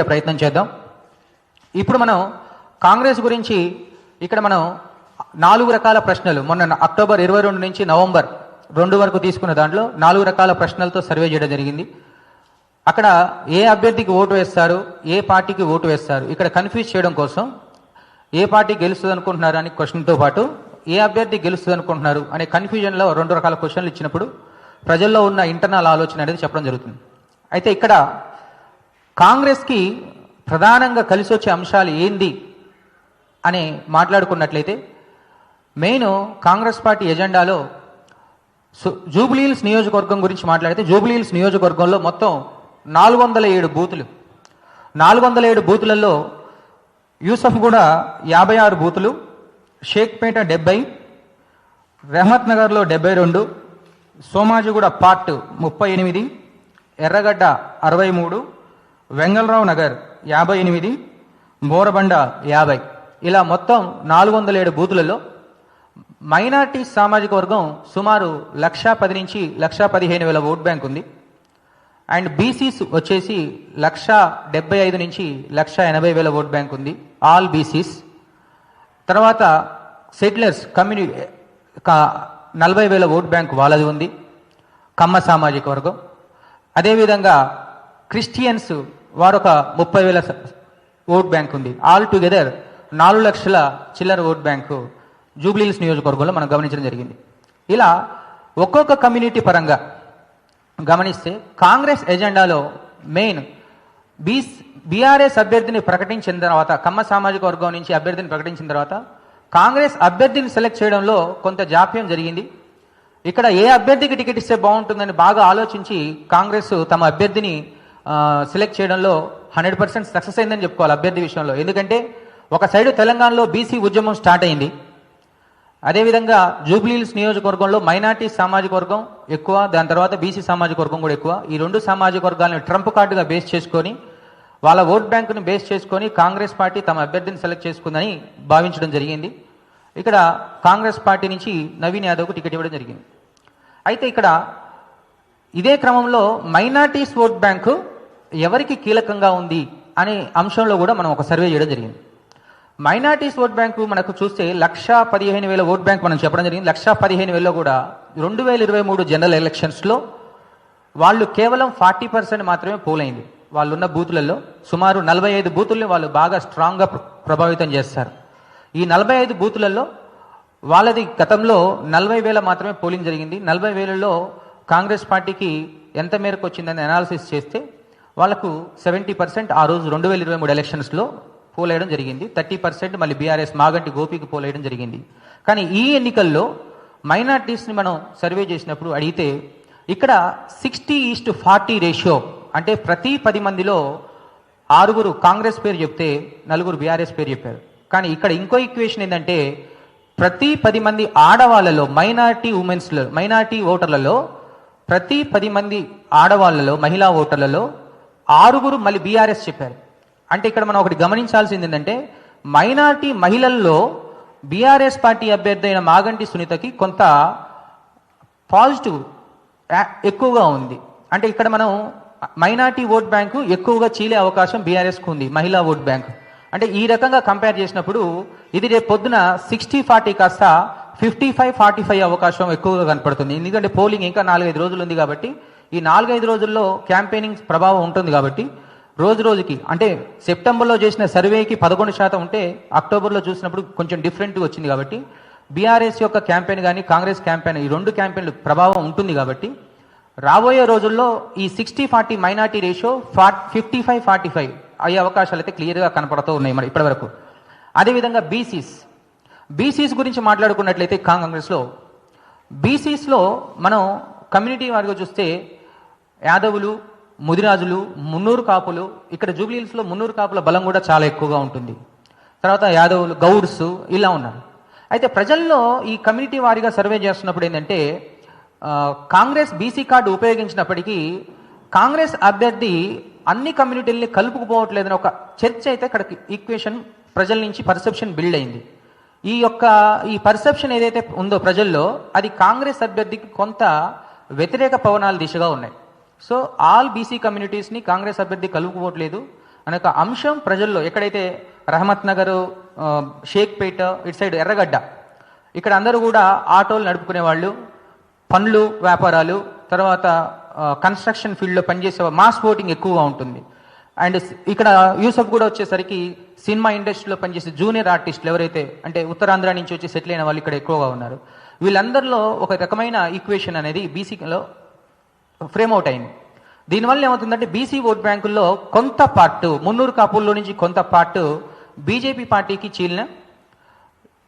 ప్రయత్నం చేద్దాం. ఇప్పుడు మనం కాంగ్రెస్ గురించి ఇక్కడ మనం 4 రకాల ప్రశ్నలు మొన్న అక్టోబర్ 22 నుంచి నవంబర్ 2 వరకు తీసుకున్న దాంట్లో 4 రకాల ప్రశ్నలతో సర్వే చేయడం జరిగింది. అక్కడ ఏ అభ్యర్థికి ఓటు వేస్తారు, ఏ పార్టీకి ఓటు వేస్తారు, ఇక్కడ కన్ఫ్యూజ్ చేయడం కోసం ఏ పార్టీ గెలుస్తుంది అనుకుంటున్నారు అని క్వశ్చన్తో పాటు ఏ అభ్యర్థి గెలుస్తుంది అనుకుంటున్నారు అనే కన్ఫ్యూజన్లో 2 రకాల క్వశ్చన్లు ఇచ్చినప్పుడు ప్రజల్లో ఉన్న ఇంటర్నల్ ఆలోచన అనేది చెప్పడం జరుగుతుంది. అయితే ఇక్కడ కాంగ్రెస్కి ప్రధానంగా కలిసి వచ్చే అంశాలు ఏంది అని మాట్లాడుకున్నట్లయితే మెయిన్ కాంగ్రెస్ పార్టీ ఎజెండాలో జూబ్లీహిల్స్ నియోజకవర్గం గురించి మాట్లాడితే జూబ్లీహిల్స్ నియోజకవర్గంలో మొత్తం 407 బూతులు, 407 బూతులలో యూసఫ్గూడ 56 బూతులు, షేక్పేట 70, రెహమత్ నగర్లో 72, సోమాజిగూడ పార్ట్ 38, ఎర్రగడ్డ 63, వెంగళరావు నగర్ 58, బోరబండ 50, ఇలా మొత్తం 407 బూతులలో మైనార్టీ సామాజిక వర్గం సుమారు 1,10,000 నుంచి 1,15,000 ఓట్ బ్యాంక్ ఉంది. అండ్ బీసీస్ వచ్చేసి 1,75,000 నుంచి 1,80,000 ఓట్ బ్యాంక్ ఉంది, ఆల్ బీసీస్. తర్వాత సెటిలర్స్ కమ్యూనిటీ 40,000 ఓట్ బ్యాంక్ వాళ్ళది ఉంది, కమ్మ సామాజిక వర్గం. అదేవిధంగా క్రిస్టియన్స్ వారొక 30,000 ఓట్ బ్యాంక్ ఉంది. ఆల్ టుగెదర్ 4 లక్షల చిల్లర ఓట్ బ్యాంకు జూబ్లీహిల్స్ నియోజకవర్గంలో మనం గమనించడం జరిగింది. ఇలా ఒక్కొక్క కమ్యూనిటీ పరంగా గమనిస్తే కాంగ్రెస్ ఎజెండాలో మెయిన్ బీఆర్ఎస్ అభ్యర్థిని ప్రకటించిన తర్వాత, కమ్మ సామాజిక వర్గం నుంచి అభ్యర్థిని ప్రకటించిన తర్వాత కాంగ్రెస్ అభ్యర్థిని సెలెక్ట్ చేయడంలో కొంత జాప్యం జరిగింది. ఇక్కడ ఏ అభ్యర్థికి టికెట్ ఇస్తే బాగుంటుందని బాగా ఆలోచించి కాంగ్రెస్ తమ అభ్యర్థిని సెలెక్ట్ చేయడంలో 100% సక్సెస్ అయిందని చెప్పుకోవాలి అభ్యర్థి విషయంలో. ఎందుకంటే ఒక సైడు తెలంగాణలో బీసీ ఉద్యమం స్టార్ట్ అయింది, అదేవిధంగా జూబ్లీహిల్స్ నియోజకవర్గంలో మైనార్టీ సామాజిక వర్గం ఎక్కువ, దాని తర్వాత బీసీ సామాజిక వర్గం కూడా ఎక్కువ. ఈ 2 సామాజిక వర్గాలను ట్రంప్ కార్డుగా బేస్ చేసుకొని వాళ్ళ ఓట్ బ్యాంకుని బేస్ చేసుకొని కాంగ్రెస్ పార్టీ తమ అభ్యర్థిని సెలెక్ట్ చేసుకుందని భావించడం జరిగింది. ఇక్కడ కాంగ్రెస్ పార్టీ నుంచి నవీన్ యాదవ్కు టికెట్ ఇవ్వడం జరిగింది. అయితే ఇక్కడ ఇదే క్రమంలో మైనార్టీస్ ఓట్ బ్యాంకు ఎవరికి కీలకంగా ఉంది అనే అంశంలో కూడా మనం ఒక సర్వే చేయడం జరిగింది. మైనార్టీస్ ఓట్ బ్యాంకు మనకు చూస్తే 1,15,000 ఓట్ బ్యాంక్ మనం చెప్పడం జరిగింది. 1,15,000లో కూడా 2023 జనరల్ ఎలక్షన్స్లో వాళ్ళు కేవలం 40% మాత్రమే పోలైంది. వాళ్ళున్న బూతులలో సుమారు 45 బూతుల్ని వాళ్ళు బాగా స్ట్రాంగ్గా ప్రభావితం చేస్తారు. ఈ 45 బూతులలో వాళ్ళది గతంలో 40,000 మాత్రమే పోలింగ్ జరిగింది. 40,000లో కాంగ్రెస్ పార్టీకి ఎంత మేరకు వచ్చిందని అనాలిసిస్ చేస్తే వాళ్ళకు 70% ఆ రోజు 2023 ఎలక్షన్స్లో పోలేయడం జరిగింది. 30% మళ్ళీ బీఆర్ఎస్ మాగంటి గోపికి పోలేయడం జరిగింది. కానీ ఈ ఎన్నికల్లో మైనార్టీస్ని మనం సర్వే చేసినప్పుడు అడిగితే ఇక్కడ 60:40 రేషియో, అంటే ప్రతి 10 మందిలో 6 కాంగ్రెస్ పేరు చెప్తే 4 బీఆర్ఎస్ పేరు చెప్పారు. కానీ ఇక్కడ ఇంకో ఈక్వేషన్ ఏంటంటే ప్రతి 10 మంది ఆడవాళ్ళలో మైనార్టీ ఓటర్లలో ప్రతి 10 మంది ఆడవాళ్ళలో మహిళా ఓటర్లలో 6 మళ్ళీ బీఆర్ఎస్ చెప్పారు. అంటే ఇక్కడ మనం ఒకటి గమనించాల్సింది ఏంటంటే మైనార్టీ మహిళల్లో బీఆర్ఎస్ పార్టీ అభ్యర్థి అయిన మాగంటి సునీతకి కొంత పాజిటివ్ ఎక్కువగా ఉంది. అంటే ఇక్కడ మనం మైనార్టీ ఓట్ బ్యాంకు ఎక్కువగా చీలే అవకాశం బీఆర్ఎస్కు ఉంది, మహిళా ఓట్ బ్యాంక్. అంటే ఈ రకంగా కంపేర్ చేసినప్పుడు ఇది రేపు పొద్దున 60-40 కాస్త 55-45 అవకాశం ఎక్కువగా కనపడుతుంది. ఎందుకంటే పోలింగ్ ఇంకా 4-5 రోజులు ఉంది కాబట్టి ఈ 4-5 రోజుల్లో క్యాంపెయినింగ్ ప్రభావం ఉంటుంది కాబట్టి రోజుకి అంటే సెప్టెంబర్లో చేసిన సర్వేకి 11% ఉంటే అక్టోబర్లో చూసినప్పుడు కొంచెం డిఫరెంట్గా వచ్చింది. కాబట్టి బీఆర్ఎస్ యొక్క క్యాంపెయిన్ కానీ కాంగ్రెస్ క్యాంపెయిన్ ఈ 2 క్యాంపెయిన్లు ప్రభావం ఉంటుంది. కాబట్టి రాబోయే రోజుల్లో ఈ 60-40 మైనార్టీ రేషియో 55-45 అయ్యే అవకాశాలు అయితే క్లియర్గా కనపడుతూ ఉన్నాయి మరి ఇప్పటి వరకు. అదేవిధంగా బీసీస్ గురించి మాట్లాడుకున్నట్లయితే కాంగ్రెస్లో బీసీస్లో మనం కమ్యూనిటీ వారిగా చూస్తే యాదవులు, ముదిరాజులు, మున్నూరు కాపులు, ఇక్కడ జూబ్లీహిల్స్లో మున్నూరు కాపుల బలం కూడా చాలా ఎక్కువగా ఉంటుంది. తర్వాత యాదవులు, గౌడ్స్ ఇలా ఉన్నారు. అయితే ప్రజల్లో ఈ కమ్యూనిటీ వారిగా సర్వే చేస్తున్నప్పుడు ఏంటంటే కాంగ్రెస్ బీసీ కార్డు ఉపయోగించినప్పటికీ కాంగ్రెస్ అభ్యర్థి అన్ని కమ్యూనిటీలని కలుపుకుపోవట్లేదని ఒక చర్చ అయితే ఇక్కడ ఈక్వేషన్ ప్రజల నుంచి పర్సెప్షన్ బిల్డ్ అయింది. ఈ పర్సెప్షన్ ఏదైతే ఉందో ప్రజల్లో అది కాంగ్రెస్ అభ్యర్థికి కొంత వ్యతిరేక పవనాల దిశగా ఉన్నాయి. సో ఆల్ బీసీ కమ్యూనిటీస్ని కాంగ్రెస్ అభ్యర్థి కలుపుకోవట్లేదు, అనే ఒక అంశం ప్రజల్లో ఎక్కడైతే రహమత్ నగర్, షేక్పేట, ఇటు సైడ్ ఎర్రగడ్డ, ఇక్కడ అందరూ కూడా ఆటోలు నడుపుకునే వాళ్ళు, పండ్లు వ్యాపారాలు, తర్వాత కన్స్ట్రక్షన్ ఫీల్డ్లో పనిచేసే మాస్ ఓటింగ్ ఎక్కువగా ఉంటుంది. అండ్ ఇక్కడ యూసఫ్ కూడా వచ్చేసరికి సినిమా ఇండస్ట్రీలో పనిచేసే జూనియర్ ఆర్టిస్టులు ఎవరైతే అంటే ఉత్తరాంధ్ర నుంచి వచ్చి సెటిల్ అయిన వాళ్ళు ఇక్కడ ఎక్కువగా ఉన్నారు. వీళ్ళందరిలో ఒక రకమైన ఈక్వేషన్ అనేది బీసీలో ఫ్రేమ్ అవుట్ అయింది. దీనివల్ల ఏమవుతుందంటే బీసీ ఓట్ బ్యాంకుల్లో కొంత పార్ట్, మున్నూరు కాపుల్లో నుంచి కొంత పార్ట్ బీజేపీ పార్టీకి చీలిన,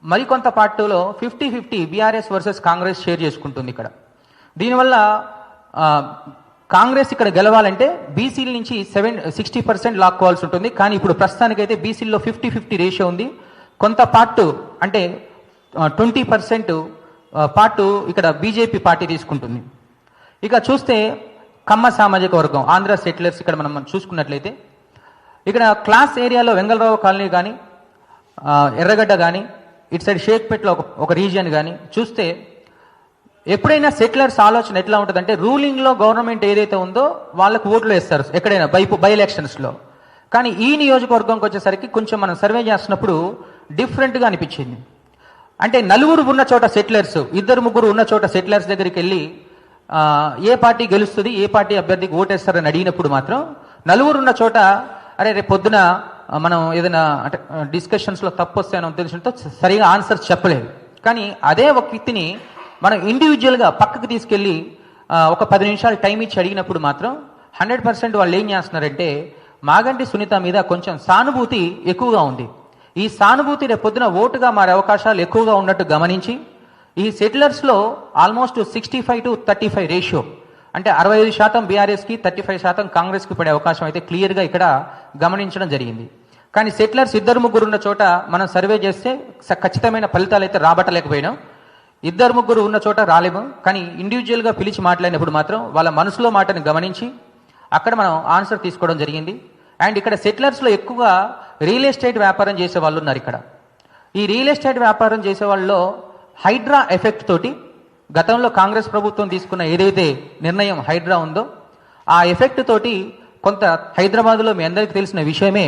మరికొంత పార్టీలో 50-50 బీఆర్ఎస్ వర్సెస్ కాంగ్రెస్ షేర్ చేసుకుంటుంది ఇక్కడ. దీనివల్ల కాంగ్రెస్ ఇక్కడ గెలవాలంటే బీసీల నుంచి 60% లాక్కోవాల్సి ఉంటుంది. కానీ ఇప్పుడు ప్రస్తుతానికైతే బీసీల్లో 50-50 రేషియో ఉంది. కొంత పార్ట్ అంటే 20% పార్ట్ ఇక్కడ బీజేపీ పార్టీ తీసుకుంటుంది. ఇక చూస్తే కమ్మ సామాజిక వర్గం, ఆంధ్ర సెటిలర్స్ ఇక్కడ మనం చూసుకున్నట్లయితే ఇక్కడ క్లాస్ ఏరియాలో వెంగళరావు కాలనీ కానీ, ఎర్రగడ్డ కానీ, ఇటు సైడ్ షేక్పేటలో ఒక రీజియన్ కానీ చూస్తే ఎప్పుడైనా సెటిలర్స్ ఆలోచన ఎట్లా ఉంటుందంటే రూలింగ్లో గవర్నమెంట్ ఏదైతే ఉందో వాళ్ళకు ఓట్లు వేస్తారు ఎక్కడైనా బై ఎలక్షన్స్లో. కానీ ఈ నియోజకవర్గంకి వచ్చేసరికి కొంచెం మనం సర్వే చేస్తున్నప్పుడు డిఫరెంట్గా అనిపించింది. అంటే నలుగురు ఉన్న చోట సెటిలర్స్, 2-3 ఉన్న చోట సెటిలర్స్ దగ్గరికి వెళ్ళి ఏ పార్టీ గెలుస్తుంది, ఏ పార్టీ అభ్యర్థికి ఓటేస్తారని అడిగినప్పుడు మాత్రం నలుగురు ఉన్న చోట అరే రేపు పొద్దున మనం ఏదైనా అంటే డిస్కషన్స్లో తప్పు వస్తాయని ఉద్దేశంతో సరిగా ఆన్సర్స్ చెప్పలేదు. కానీ అదే ఒక వ్యక్తిని మనం ఇండివిజువల్గా పక్కకు తీసుకెళ్ళి ఒక 10 నిమిషాలు టైం ఇచ్చి అడిగినప్పుడు మాత్రం 100% వాళ్ళు ఏం చేస్తున్నారంటే మాగంటి సునీత మీద కొంచెం సానుభూతి ఎక్కువగా ఉంది. ఈ సానుభూతి రేపు పొద్దున ఓటుగా మారే అవకాశాలు ఎక్కువగా ఉన్నట్టు గమనించి ఈ సెటిలర్స్లో ఆల్మోస్ట్ 65-35 రేషియో, అంటే 65% బీఆర్ఎస్కి 35% కాంగ్రెస్కి పడే అవకాశం అయితే క్లియర్గా ఇక్కడ గమనించడం జరిగింది. కానీ సెటిలర్స్ 2-3 ఉన్న చోట మనం సర్వే చేస్తే ఖచ్చితమైన ఫలితాలు అయితే రాబట్టలేకపోయినాం. 2-3 ఉన్న చోట రాలేము. కానీ ఇండివిజువల్గా పిలిచి మాట్లాడినప్పుడు మాత్రం వాళ్ళ మనసులో మాటని గమనించి అక్కడ మనం ఆన్సర్ తీసుకోవడం జరిగింది. అండ్ ఇక్కడ సెటిలర్స్లో ఎక్కువగా రియల్ ఎస్టేట్ వ్యాపారం చేసే వాళ్ళు ఉన్నారు. ఇక్కడ ఈ రియల్ ఎస్టేట్ వ్యాపారం చేసే వాళ్ళలో హైడ్రా ఎఫెక్ట్ తోటి గతంలో కాంగ్రెస్ ప్రభుత్వం తీసుకున్న ఏదైతే నిర్ణయం హైడ్రా ఉందో ఆ ఎఫెక్ట్ తోటి కొంత హైదరాబాద్లో మీ అందరికీ తెలిసిన విషయమే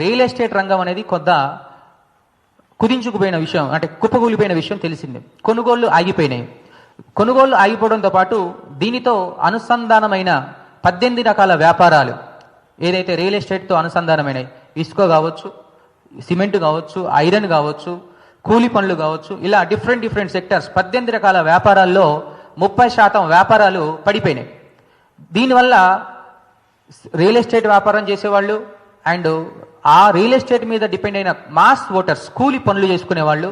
రియల్ ఎస్టేట్ రంగం అనేది కొంత కుదించుకుపోయిన విషయం, అంటే కుప్పకూలిపోయిన విషయం తెలిసిందే. కొనుగోళ్లు ఆగిపోయినాయి. కొనుగోళ్లు ఆగిపోవడంతో పాటు దీనితో అనుసంధానమైన 18 రకాల వ్యాపారాలు ఏదైతే రియల్ ఎస్టేట్తో అనుసంధానమైనవి, ఇసుక కావచ్చు, సిమెంట్ కావచ్చు, ఐరన్ కావచ్చు, కూలి పనులు కావచ్చు, ఇలా డిఫరెంట్ సెక్టర్స్ 18 రకాల వ్యాపారాల్లో 30% వ్యాపారాలు పడిపోయినాయి. దీనివల్ల రియల్ ఎస్టేట్ వ్యాపారం చేసేవాళ్ళు అండ్ ఆ రియల్ ఎస్టేట్ మీద డిపెండ్ అయిన మాస్ ఓటర్స్, కూలి పనులు చేసుకునే వాళ్ళు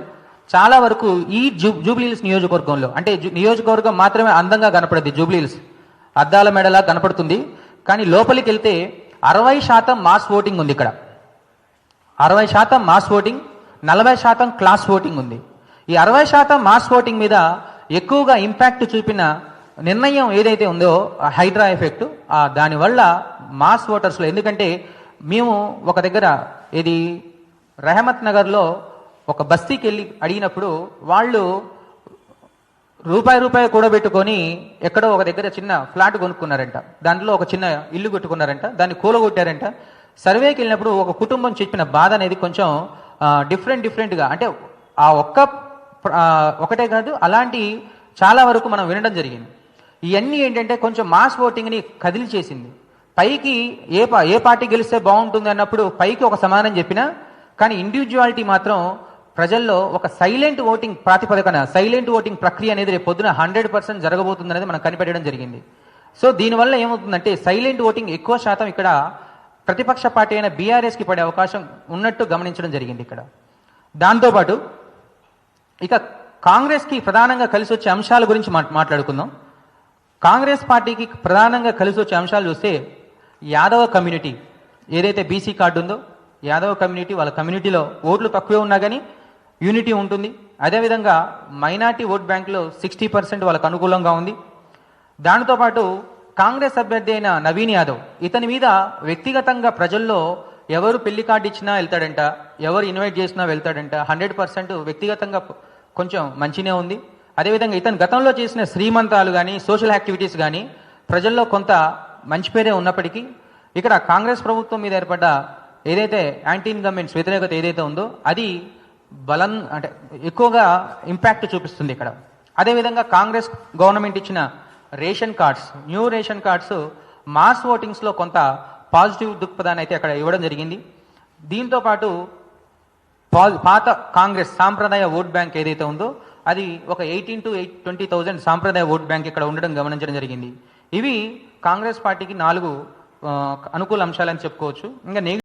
చాలా వరకు ఈ జూబ్లీహిల్స్ నియోజకవర్గంలో, అంటే నియోజకవర్గం మాత్రమే అందంగా కనపడుద్ది. జూబ్లీహిల్స్ అద్దాల మెడలా కనపడుతుంది. కానీ లోపలికి వెళ్తే 60% మాస్ ఓటింగ్ ఉంది. ఇక్కడ 60% మాస్ ఓటింగ్, 40% క్లాస్ ఓటింగ్ ఉంది. ఈ 60% మాస్ ఓటింగ్ మీద ఎక్కువగా ఇంపాక్ట్ చూపిన నిర్ణయం ఏదైతే ఉందో హైడ్రా ఎఫెక్ట్, దానివల్ల మాస్ ఓటర్స్లో, ఎందుకంటే మేము ఒక దగ్గర ఇది రెహమత్ నగర్లో ఒక బస్తీకి వెళ్ళి అడిగినప్పుడు వాళ్ళు రూపాయి కూడబెట్టుకొని ఎక్కడో ఒక దగ్గర చిన్న ఫ్లాట్ కొనుక్కున్నారంట. దాంట్లో ఒక చిన్న ఇల్లు కట్టుకున్నారంట, దాన్ని కూలగొట్టారంట. సర్వేకి వెళ్ళినప్పుడు ఒక కుటుంబం చెప్పిన బాధ అనేది కొంచెం డిఫరెంట్గా, అంటే ఆ ఒకటే కాదు, అలాంటి చాలా వరకు మనం వినడం జరిగింది. ఇవన్నీ ఏంటంటే కొంచెం మాస్ ఓటింగ్ని కదిలి చేసింది. పైకి ఏ పార్టీ గెలిస్తే బాగుంటుంది అన్నప్పుడు పైకి ఒక సమానం చెప్పినా, కానీ ఇండివిజువాలిటీ మాత్రం ప్రజల్లో ఒక సైలెంట్ ఓటింగ్ ప్రాతిపదికన, సైలెంట్ ఓటింగ్ ప్రక్రియ అనేది రేపు పొద్దున 100% జరగబోతుంది అనేది మనం కనిపెట్టడం జరిగింది. సో దీనివల్ల ఏమవుతుందంటే సైలెంట్ ఓటింగ్ ఎక్కువ శాతం ఇక్కడ ప్రతిపక్ష పార్టీ అయిన బీఆర్ఎస్కి పడే అవకాశం ఉన్నట్టు గమనించడం జరిగింది ఇక్కడ. దాంతోపాటు ఇక కాంగ్రెస్కి ప్రధానంగా కలిసి వచ్చే అంశాల గురించి మాట్లాడుకుందాం. కాంగ్రెస్ పార్టీకి ప్రధానంగా కలిసి వచ్చే అంశాలు చూస్తే యాదవ కమ్యూనిటీ ఏదైతే బీసీ కార్డు ఉందో, యాదవ కమ్యూనిటీ, వాళ్ళ కమ్యూనిటీలో ఓట్లు తక్కువే ఉన్నా కానీ యూనిటీ ఉంటుంది. అదేవిధంగా మైనార్టీ ఓట్ బ్యాంకులో 60% వాళ్ళకు అనుకూలంగా ఉంది. దానితో పాటు కాంగ్రెస్ అభ్యర్థి అయిన నవీన్ యాదవ్, ఇతని మీద వ్యక్తిగతంగా ప్రజల్లో ఎవరు పెళ్లి కార్డు ఇచ్చినా వెళ్తాడంట, ఎవరు ఇన్వైట్ చేసినా వెళ్తాడంట. 100% వ్యక్తిగతంగా కొంచెం మంచినే ఉంది. అదేవిధంగా ఇతను గతంలో చేసిన శ్రీమంతాలు కానీ సోషల్ యాక్టివిటీస్ కానీ ప్రజల్లో కొంత మంచి పేరే ఉన్నప్పటికీ ఇక్కడ కాంగ్రెస్ ప్రభుత్వం మీద ఏర్పడ్డ ఏదైతే యాంటీ ఇన్కమెంట్స్ వ్యతిరేకత ఏదైతే ఉందో అది బలం అంటే ఎక్కువగా ఇంపాక్ట్ చూపిస్తుంది ఇక్కడ. అదేవిధంగా కాంగ్రెస్ గవర్నమెంట్ ఇచ్చిన ration cards, new ration cards mass ఓటింగ్స్లో కొంత పాజిటివ్ దృక్పథాన్ని అయితే అక్కడ ఇవ్వడం జరిగింది. దీంతో పాటు పాత కాంగ్రెస్ సాంప్రదాయ ఓట్ బ్యాంక్ ఏదైతే ఉందో అది ఒక 18 to 20,000 సాంప్రదాయ ఓట్ బ్యాంక్ ఇక్కడ ఉండడం గమనించడం జరిగింది. ఇవి కాంగ్రెస్ పార్టీకి 4 అనుకూల అంశాలని చెప్పుకోవచ్చు. ఇంకా